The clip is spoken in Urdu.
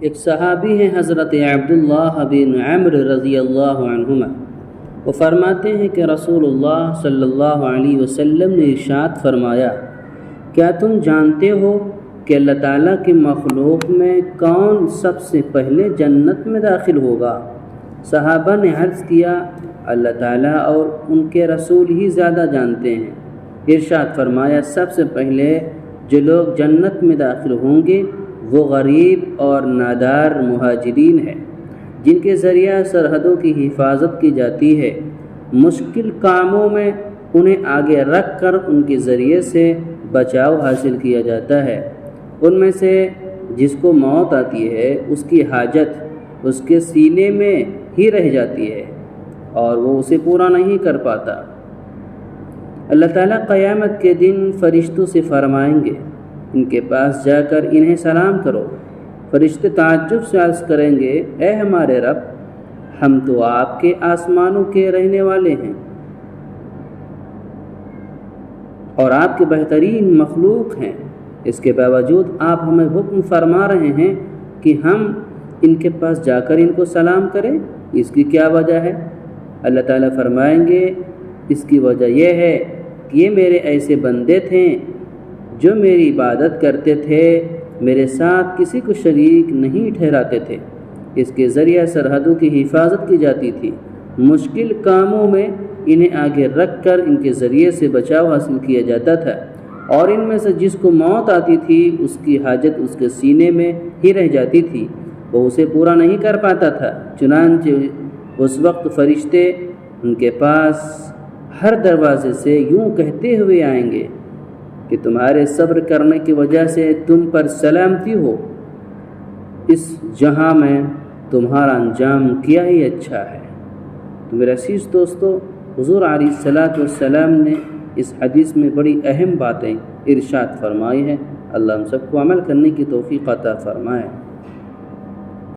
ایک صحابی ہیں حضرت عبداللہ بن عمرو رضی اللہ عنہما، وہ فرماتے ہیں کہ رسول اللہ صلی اللہ علیہ وسلم نے ارشاد فرمایا، کیا تم جانتے ہو کہ اللہ تعالیٰ کی مخلوق میں کون سب سے پہلے جنت میں داخل ہوگا؟ صحابہ نے عرض کیا، اللہ تعالیٰ اور ان کے رسول ہی زیادہ جانتے ہیں۔ ارشاد فرمایا، سب سے پہلے جو لوگ جنت میں داخل ہوں گے وہ غریب اور نادار مہاجرین ہیں، جن کے ذریعہ سرحدوں کی حفاظت کی جاتی ہے، مشکل کاموں میں انہیں آگے رکھ کر ان کے ذریعے سے بچاؤ حاصل کیا جاتا ہے۔ ان میں سے جس کو موت آتی ہے اس کی حاجت اس کے سینے میں ہی رہ جاتی ہے اور وہ اسے پورا نہیں کر پاتا۔ اللہ تعالیٰ قیامت کے دن فرشتوں سے فرمائیں گے، ان کے پاس جا کر انہیں سلام کرو۔ فرشتے تعجب سے عرض کریں گے، اے ہمارے رب، ہم تو آپ کے آسمانوں کے رہنے والے ہیں اور آپ کے بہترین مخلوق ہیں، اس کے باوجود آپ ہمیں حکم فرما رہے ہیں کہ ہم ان کے پاس جا کر ان کو سلام کریں، اس کی کیا وجہ ہے؟ اللہ تعالیٰ فرمائیں گے، اس کی وجہ یہ ہے کہ یہ میرے ایسے بندے تھے جو میری عبادت کرتے تھے، میرے ساتھ کسی کو شریک نہیں ٹھہراتے تھے، اس کے ذریعہ سرحدوں کی حفاظت کی جاتی تھی، مشکل کاموں میں انہیں آگے رکھ کر ان کے ذریعے سے بچاؤ حاصل کیا جاتا تھا، اور ان میں سے جس کو موت آتی تھی اس کی حاجت اس کے سینے میں ہی رہ جاتی تھی، وہ اسے پورا نہیں کر پاتا تھا۔ چنانچہ اس وقت فرشتے ان کے پاس ہر دروازے سے یوں کہتے ہوئے آئیں گے کہ تمہارے صبر کرنے کی وجہ سے تم پر سلامتی ہو، اس جہاں میں تمہارا انجام کیا ہی اچھا ہے۔ تو میرے عزیز دوستو، حضور علیہ الصلوۃ والسلام نے اس حدیث میں بڑی اہم باتیں ارشاد فرمائی ہیں۔ اللہ ہم سب کو عمل کرنے کی توفیق عطا فرمائے۔